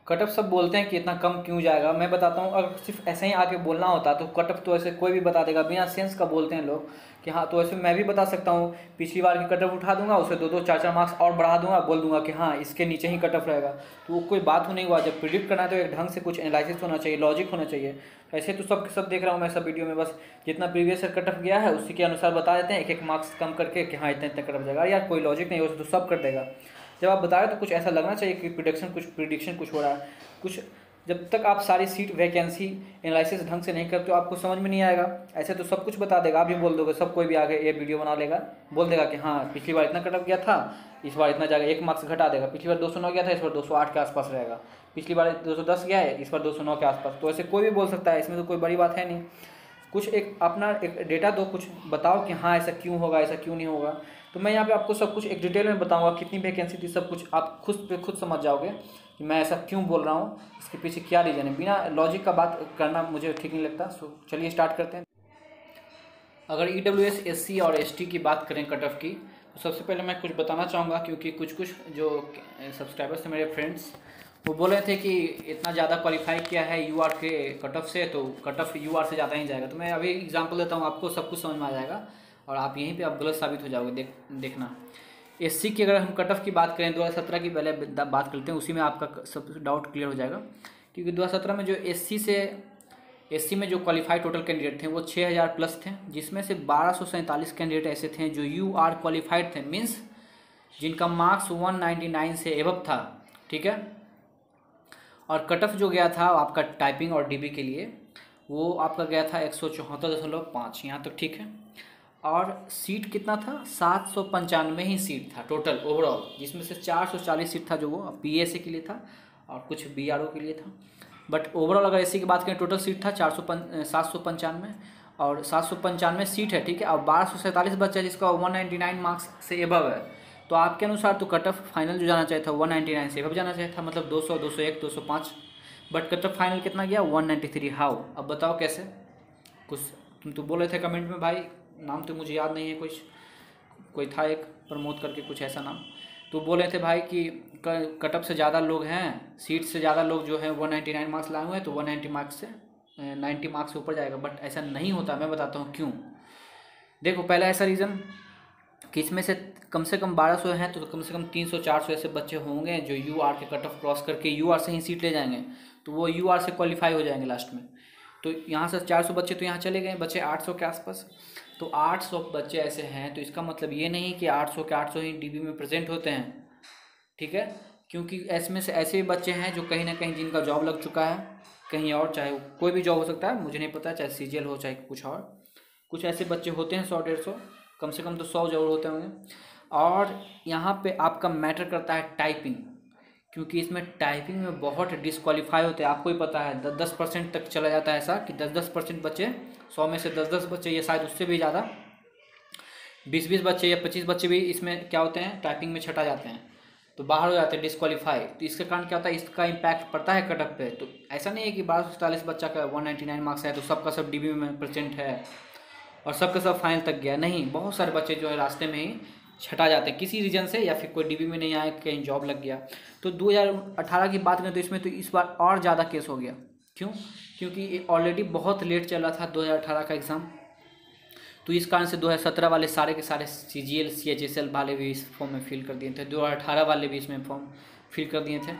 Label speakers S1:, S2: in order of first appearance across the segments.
S1: Cut off सब बोलते हैं कि इतना कम क्यों जाएगा। मैं बताता हूँ, अगर सिर्फ ऐसे ही आके बोलना होता तो कट ऑफ तो ऐसे कोई भी बता देगा, बिना सेंस का बोलते हैं लोग कि हाँ। तो ऐसे मैं भी बता सकता हूँ, पिछली बार की कट ऑफ उठा दूंगा, उसे 2-2 4-4 मार्क्स और बढ़ा दूंगा, बोल दूंगा कि हाँ इसके नीचे ही कट ऑफ रहेगा। तो वो कोई बात हो नहीं हुआ। जब प्रिडिक्ट करना है तो एक ढंग से कुछ एनालिसिस होना चाहिए, लॉजिक होना चाहिए। ऐसे तो सब देख रहा हूँ मैं सब वीडियो में, बस जितना प्रीवियस ईयर कट ऑफ गया है उसी के अनुसार बता देते हैं, एक एक मार्क्स कम करके कि हाँ इतना इतना कट ऑफ जाएगा। यार कोई लॉजिक नहीं, हो तो सब कर देगा। जब आप बता रहे हो तो कुछ ऐसा लगना चाहिए कि प्रिडिक्शन कुछ हो रहा है कुछ। जब तक आप सारी सीट वैकेंसी एनालिसिस ढंग से नहीं करते हो आपको समझ में नहीं आएगा। ऐसे तो सब कुछ बता देगा, आप भी बोल दोगे, सब कोई भी आगे ये वीडियो बना लेगा, बोल देगा कि हाँ पिछली बार इतना कट ऑफ गया था, इस बार इतना जाएगा, 1 मार्क्स घटा देगा। पिछली बार 209 गया था, इस बार 208 के आसपास रहेगा। पिछली बार 210 गया है, इस बार 209 के आसपास। तो ऐसे कोई भी बोल सकता है, इसमें तो कोई बड़ी बात है नहीं। कुछ एक अपना एक डेटा दो, कुछ बताओ कि हाँ ऐसा क्यों होगा, ऐसा क्यों नहीं होगा। तो मैं यहाँ पे आपको सब कुछ एक डिटेल में बताऊंगा, कितनी वैकेंसी थी, सब कुछ आप खुद पे खुद समझ जाओगे कि मैं ऐसा क्यों बोल रहा हूँ, इसके पीछे क्या रीज़न है। बिना लॉजिक का बात करना मुझे ठीक नहीं लगता। सो चलिए स्टार्ट करते हैं। अगर EWS SC और ST की बात करें कट ऑफ की, तो सबसे पहले मैं कुछ बताना चाहूँगा, क्योंकि कुछ जो सब्सक्राइबर्स थे मेरे फ्रेंड्स, वो बोल रहे थे कि इतना ज़्यादा क्वालिफाई किया है UR के कट ऑफ से, तो कट ऑफ UR से ज़्यादा ही जाएगा। तो मैं अभी एग्जांपल देता हूँ, आपको सब कुछ समझ में आ जाएगा और आप यहीं पे आप गलत साबित हो जाओगे। देखना, SC की अगर हम कट ऑफ की बात करें 2017 की, पहले बात करते हैं, उसी में आपका सब डाउट क्लियर हो जाएगा। क्योंकि 2017 में जो SC में जो क्वालिफाई टोटल कैंडिडेट थे वो 6000 प्लस थे, जिसमें से 1247 कैंडिडेट ऐसे थे जो UR क्वालिफाइड थे, मीन्स जिनका मार्क्स 199 से एबव था, ठीक है। और कट ऑफ जो गया था आपका टाइपिंग और DB के लिए, वो आपका गया था 174.5, यहाँ तक ठीक है। और सीट कितना था, 795 ही सीट था टोटल ओवरऑल, जिसमें से 440 सीट था जो वो PSA के लिए था और कुछ BRO के लिए था। बट ओवरऑल अगर SC की बात करें, टोटल सीट था 795 और 795 सीट है, ठीक है। और 1247 बच्चा जिसका 199 मार्क्स से एबव है, तो आपके अनुसार तो कट ऑफ फाइनल जो जाना चाहिए था 199 से एबव जाना चाहिए था, मतलब 200, 201, 205। बट कट ऑफ फाइनल कितना गया, 193। हाउ, अब बताओ कैसे। कुछ तुम तो बोल रहे थे कमेंट में, भाई नाम तो मुझे याद नहीं है, कुछ कोई था एक प्रमोद करके, कुछ ऐसा नाम। तो बोल रहे थे भाई कि कट ऑफ से ज़्यादा लोग हैं, सीट से ज़्यादा लोग जो है 199 मार्क्स लाए हुए हैं, तो 190 मार्क्स से 90 मार्क्स से ऊपर जाएगा। बट ऐसा नहीं होता, मैं बताता हूँ क्यों। देखो, पहला ऐसा रीज़न कि इसमें से कम 1200 हैं, तो कम से कम 300-400 ऐसे बच्चे होंगे जो UR के कट ऑफ क्रॉस करके UR से ही सीट ले जाएंगे, तो वो UR से क्वालिफाई हो जाएंगे लास्ट में। तो यहाँ से 400 बच्चे तो यहाँ चले गए, बच्चे 800 के आसपास। तो 800 बच्चे ऐसे हैं, तो इसका मतलब ये नहीं कि 800 के 800 ही DB में प्रेजेंट होते हैं, ठीक है। क्योंकि इसमें से ऐसे भी बच्चे हैं जो कहीं ना कहीं जिनका जॉब लग चुका है कहीं और, चाहे कोई भी जॉब हो सकता है, मुझे नहीं पता, चाहे CGL हो चाहे कुछ और। कुछ ऐसे बच्चे होते हैं 100-150, कम से कम तो 100 जरूर होते होंगे। और यहाँ पे आपका मैटर करता है टाइपिंग, क्योंकि इसमें टाइपिंग में बहुत डिस्क्वालीफाई होते हैं। आपको ही पता है 10% तक चला जाता है ऐसा कि 10% बच्चे, 100 में से 10 बच्चे, ये शायद उससे भी ज़्यादा 20 बच्चे या 25 बच्चे भी इसमें क्या होते हैं, टाइपिंग में छटा जाते हैं, तो बाहर हो जाते हैं, डिस्क्वालीफाई। तो इसके कारण क्या होता है, इसका इम्पैक्ट पड़ता है कट ऑफ पे। तो ऐसा नहीं है कि 1247 बच्चा का 199 मार्क्स है तो सबका सब DB में प्रेजेंट है और सबका सब फाइनल तक गया, नहीं। बहुत सारे बच्चे जो है रास्ते में ही छटा जाते हैं किसी रीजन से, या फिर कोई DB में नहीं आया, कहीं जॉब लग गया। तो 2018 की बात करें तो इसमें तो इस बार और ज़्यादा केस हो गया। क्यों? क्योंकि ऑलरेडी बहुत लेट चल रहा था 2018 का एग्ज़ाम, तो इस कारण से 2017 वाले सारे के सारे CGL CHSL वाले भी इस फॉर्म में फिल कर दिए थे, 2018 वाले भी इसमें फॉर्म फिल कर दिए थे।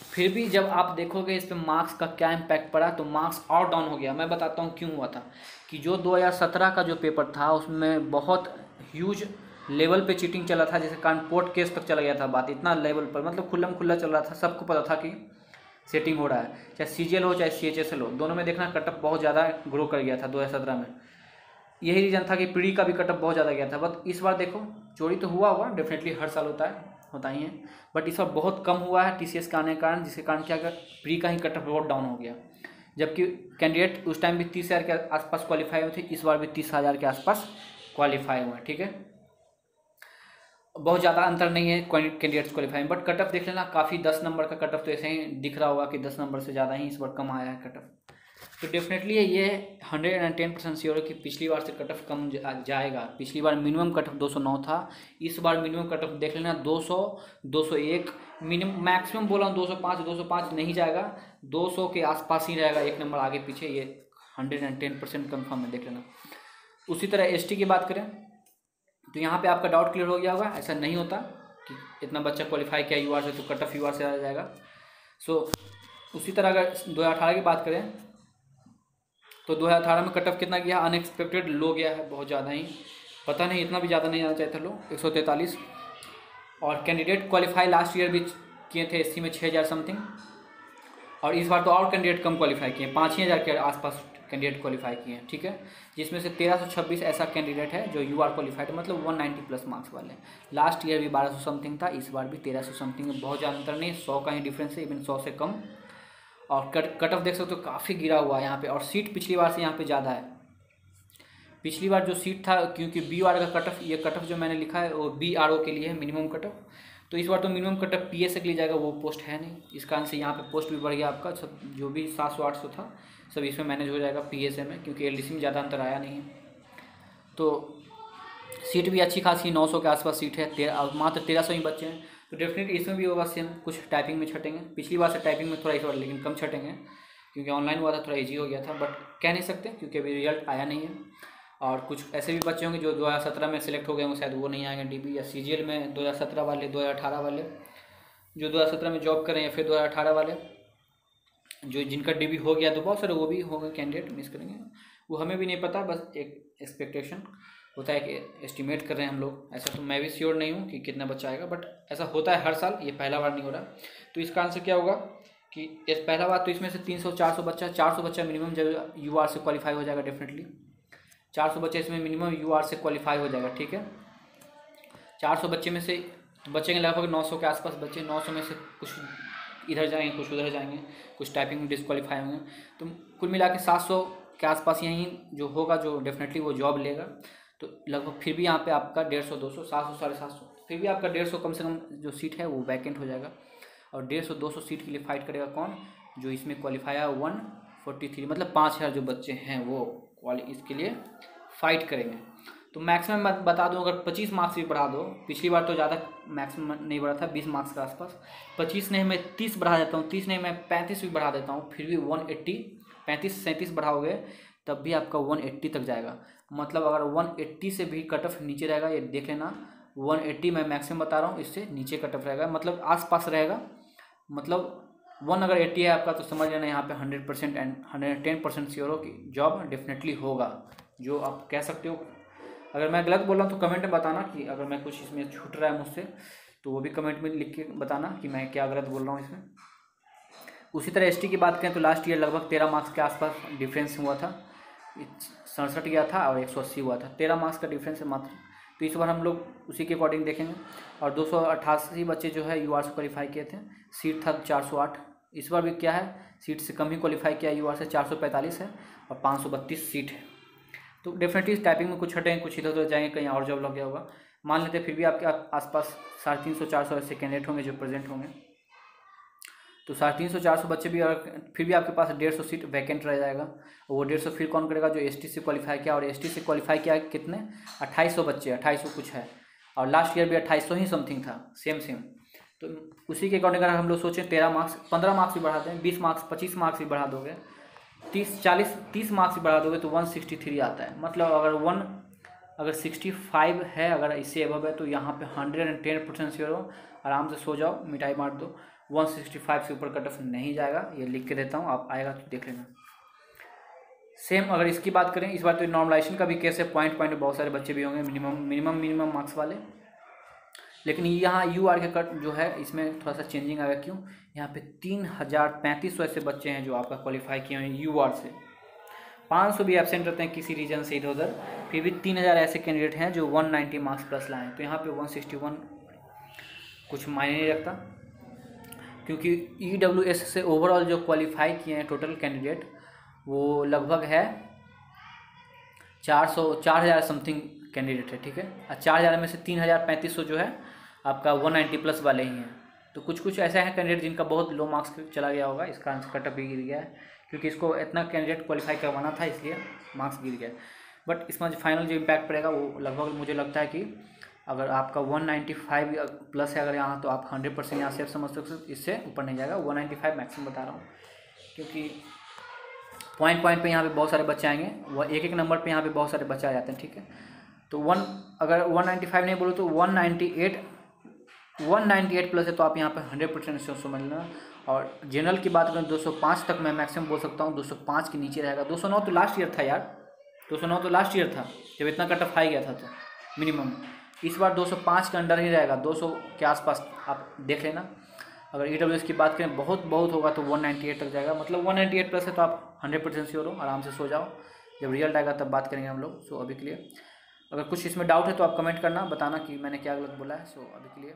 S1: फिर भी जब आप देखोगे इस पर मार्क्स का क्या इम्पैक्ट पड़ा, तो मार्क्स और डाउन हो गया। मैं बताता हूँ क्यों हुआ था। कि जो 2017 का जो पेपर था उसमें बहुत ह्यूज लेवल पे चीटिंग चला था, जिसके कारण कोर्ट केस तक चला गया था बात, इतना लेवल पर, मतलब खुल्लम खुल्ला चल रहा था, सबको पता था कि सेटिंग हो रहा है। चाहे CGL हो चाहे CHSL हो, दोनों में देखना कटअप बहुत ज़्यादा ग्रो कर गया था 2017 में। यही रीज़न था कि प्री का भी कटअप बहुत ज़्यादा गया था। बट इस बार देखो, चोरी तो हुआ डेफिनेटली हर साल होता ही है, बट इस बार बहुत कम हुआ है TCS का आने के कारण, जिसके कारण क्या कर प्री का ही कटअप बहुत डाउन हो गया। जबकि कैंडिडेट उस टाइम भी 30,000 के आसपास क्वालिफाई हुए थे, इस बार भी 30,000 के आसपास क्वालिफाई हुए हैं, ठीक है। बहुत ज़्यादा अंतर नहीं है कैंडिडेट्स क्वालिफाई, बट कटअप देख लेना, काफ़ी 10 नंबर का कटअप तो ऐसे ही दिख रहा होगा कि 10 नंबर से ज़्यादा ही इस बार कम आया है कटअप। तो डेफिनेटली ये 110% श्योर है कि पिछली बार से कट ऑफ कम जाएगा। पिछली बार मिनिमम कट ऑफ 209 था, इस बार मिनिमम कट ऑफ देख लेना 200, 201, मिनिमम मैक्सिमम बोला हूँ 205, 205 नहीं जाएगा, 200 के आसपास ही रहेगा, एक नंबर आगे पीछे, ये 110% कन्फर्म है, देख लेना। उसी तरह एसटी की बात करें तो यहाँ पे आपका डाउट क्लियर हो गया होगा, ऐसा नहीं होता कि इतना बच्चा क्वालिफाई किया यूआर से तो कट ऑफ यूआर से आ जाएगा। सो उसी तरह अगर 2018 की बात करें तो 2018 में कट ऑफ कितना गया, अनएक्सपेक्टेड लो गया है, बहुत ज़्यादा ही, पता नहीं इतना भी ज़्यादा नहीं आना चाहिए था लो, 143। और कैंडिडेट क्वालिफाई लास्ट ईयर भी किए थे एससी में 6000 समथिंग, और इस बार तो और कैंडिडेट कम क्वालिफाई किए, 5,000 के आसपास कैंडिडेट क्वालिफाई किए हैं, ठीक है, जिसमें से 1326 ऐसा कैंडिडेट है जो यूआर क्वालिफाइड, मतलब 190 प्लस मार्क्स वाले। लास्ट ईयर भी 1200 समथिंग था, इस बार भी 1300 समथिंग, बहुत ज़्यादा अंतर नहीं, 100 का ही डिफरेंस है, इवन 100 से कम। और कट ऑफ देख सकते हो काफ़ी गिरा हुआ है यहाँ पे, और सीट पिछली बार से यहाँ पे ज़्यादा है। पिछली बार जो सीट था, क्योंकि BR का कट ऑफ, ये कट ऑफ जो मैंने लिखा है वो BRO के लिए है, मिनिमम कट ऑफ, तो इस बार तो मिनिमम कट ऑफ PSA के लिए जाएगा, वो पोस्ट है नहीं, इस कारण से यहाँ पे पोस्ट भी बढ़ गया आपका, सब जो भी 700-800 था सब इसमें मैनेज हो जाएगा PSA में, क्योंकि LDC में ज़्यादा अंतर आया नहीं है। तो सीट भी अच्छी खासी 900 के आसपास सीट है, मात्र 1300 ही बच्चे हैं, तो डेफिनेटली इसमें भी होगा सेम, कुछ टाइपिंग में छटेंगे, पिछली बार से टाइपिंग में थोड़ा इस बार लेकिन कम छटेंगे, क्योंकि ऑनलाइन हुआ था, थोड़ा ईजी हो गया था, बट कह नहीं सकते क्योंकि अभी रिजल्ट आया नहीं है। और कुछ ऐसे भी बच्चे होंगे जो 2017 में सिलेक्ट हो गए होंगे, शायद वो नहीं आएंगे DB या CGL में, 2017 वाले, 2018 वाले जो 2017 में जॉब करें, या फिर 2018 वाले जो जिनका DB हो गया, तो बहुत सारे वो भी होंगे कैंडिडेट मिस करेंगे, वो हमें भी नहीं पता, बस एक एक्सपेक्टेशन होता है कि एस्टिमेट कर रहे हैं हम लोग, ऐसा तो मैं भी श्योर नहीं हूँ कि कितना बच्चा आएगा, बट ऐसा होता है हर साल, ये पहला बार नहीं हो रहा। तो इसका आंसर क्या होगा कि इस पहला बार तो इसमें से 300-400 बच्चा, 400 बच्चा मिनिमम जब यूआर से क्वालिफाई हो जाएगा, डेफिनेटली 400 बच्चे इसमें मिनिमम यूआर से क्वालिफाई हो जाएगा, ठीक है। 400 बच्चे में से तो बचेंगे लगभग 900 के आसपास बच्चे, 900 में से कुछ इधर जाएंगे, कुछ उधर जाएंगे, कुछ टाइपिंग में डिस्क्वालीफाई होंगे, तो कुल मिला के 700 के आसपास यहीं जो होगा, जो डेफिनेटली वो जॉब लेगा। तो लगभग फिर भी यहाँ पे आपका 150, 200, 700, 750, फिर भी आपका 150 कम से कम जो सीट है वो वैकेंट हो जाएगा। और 150, 200 सीट के लिए फाइट करेगा कौन, जो इसमें क्वालिफाई है 143, मतलब 5000 जो बच्चे हैं वो इसके लिए फाइट करेंगे। तो मैक्सिमम मैं बता दूं, अगर 25 मार्क्स भी बढ़ा दो, पिछली बार तो ज़्यादा मैक्सिमम नहीं बढ़ा था, 20 मार्क्स के आसपास, 25 नहीं मैं 30 बढ़ा देता हूँ, 30 नहीं मैं 35 भी बढ़ा देता हूँ, फिर भी 180, 35-37 बढ़ाओगे तब भी आपका 180 तक जाएगा। मतलब अगर 180 से भी कट ऑफ नीचे रहेगा, ये देख लेना, 180 मैं मैक्सिमम बता रहा हूँ, इससे नीचे कट ऑफ रहेगा, मतलब आसपास रहेगा, मतलब 1 अगर 80 है आपका, तो समझ लेना यहाँ पे 100% एंड 110% श्योर हो कि जॉब डेफिनेटली होगा, जो आप कह सकते हो। अगर मैं गलत बोल रहा हूँ तो कमेंट में बताना, कि अगर मैं कुछ इसमें छूट रहा है मुझसे तो वो भी कमेंट में लिख के बताना कि मैं क्या गलत बोल रहा हूँ इसमें। उसी तरह एसटी की बात करें तो लास्ट ईयर लगभग 13 मार्क्स के आसपास डिफरेंस हुआ था, 67 गया था और 180 हुआ था, 13 मार्क्स का डिफरेंस है मात्र। तो इस बार हम लोग उसी के अकॉर्डिंग देखेंगे। और 288 बच्चे जो है यूआर से क्वालिफाई किए थे, सीट था 408, इस बार भी क्या है, सीट से कम ही क्वालिफाई किया यूआर से, 445 है और 532 सीट है। तो डेफिनेटली टाइपिंग में कुछ हटेंगे, कुछ इधर उधर जाएंगे, कहीं और जॉब लग गया होगा, मान लेते हैं, फिर भी आपके आसपास 350-400 ऐसे कैंडिडेट होंगे जो प्रेजेंट होंगे। तो 350-400 बच्चे भी, और फिर भी आपके पास 150 सीट वैकेंट रह जाएगा। और वो 150 फिर कौन करेगा, जो एसटी से क्वालिफाई किया, और एसटी से क्वालिफाई किया कितने, 2800 बच्चे, 2800 कुछ है, और लास्ट ईयर भी 2800 ही समथिंग था, सेम। तो उसी के अकॉर्डिंग अगर हम लोग सोचें 13 मार्क्स, 15 मार्क्स भी बढ़ा दें, 20 मार्क्स, 25 मार्क्स भी बढ़ा दोगे, 30 मार्क्स भी बढ़ा दोगे तो 163 आता है। मतलब अगर 65 है, अगर इससे अबव है, तो यहाँ पे 110% श्योर हो, आराम से सो जाओ, मिठाई बांट दो, 165 से ऊपर कट ऑफ नहीं जाएगा, ये लिख के देता हूँ, आप आएगा तो देख लेना। सेम अगर इसकी बात करें, इस बार तो नॉर्मलाइजेशन का भी केस है, पॉइंट बहुत सारे बच्चे भी होंगे मिनिमम मार्क्स वाले, लेकिन यहाँ यूआर के कट जो है इसमें थोड़ा सा चेंजिंग आएगा। क्यों, यहाँ पे 3350 ऐसे बच्चे हैं जो आपका क्वालिफाई किए हैं यूआर से, 500 भी एब्सेंट रहते हैं किसी रीजन से इधर उधर, फिर भी 3000 ऐसे कैंडिडेट हैं जो 190 मार्क्स प्लस लाए हैं। तो यहाँ पे 161 कुछ मायने नहीं रखता, क्योंकि EWS से ओवरऑल जो क्वालिफाई किए हैं टोटल कैंडिडेट वो लगभग है 4000 समथिंग कैंडिडेट है, ठीक है। और 4000 में से 3500 जो है आपका 190 प्लस वाले ही हैं। तो कुछ ऐसे हैं कैंडिडेट जिनका बहुत लो मार्क्स चला गया होगा, इस कारण से कट ऑफ भी गिर गया है, क्योंकि इसको इतना कैंडिडेट क्वालिफाई करवाना था, इसलिए मार्क्स गिर गया। बट इसमें जो फाइनल जो इम्पैक्ट पड़ेगा वो लगभग मुझे लगता है कि अगर आपका 195 प्लस है अगर यहाँ, तो आप 100% यहाँ सेफ समझ सकते हो, इससे ऊपर नहीं जाएगा। 195 मैक्सिमम बता रहा हूँ, क्योंकि पॉइंट पे यहाँ पे बहुत सारे बच्चे आएंगे, वह एक नंबर पे यहाँ पे बहुत सारे बच्चे आ जाते हैं, ठीक है। तो अगर 195 नहीं बोलो तो 198 प्लस है, तो आप यहाँ पे 100% समझ लेना। और जनरल की बात करें 205 तक मैं मैक्सिमम बोल सकता हूँ, 205 के नीचे रहेगा। 209 तो लास्ट ईयर था यार, 209 तो लास्ट ईयर था जब इतना कट ऑफ हाई गया था, तो मिनिमम इस बार 205 के अंडर ही रहेगा, 200 के आसपास आप देख लेना। अगर EWS की बात करें बहुत होगा तो 198 तक जाएगा, मतलब 198 प्लस है तो आप 100% श्योर हो, आराम से सो जाओ, जब रिजल्ट आएगा तब बात करेंगे हम लोग। सो अभी के लिए अगर कुछ इसमें डाउट है तो आप कमेंट करना, बताना कि मैंने क्या गलत बोला है। सो अभी के लिए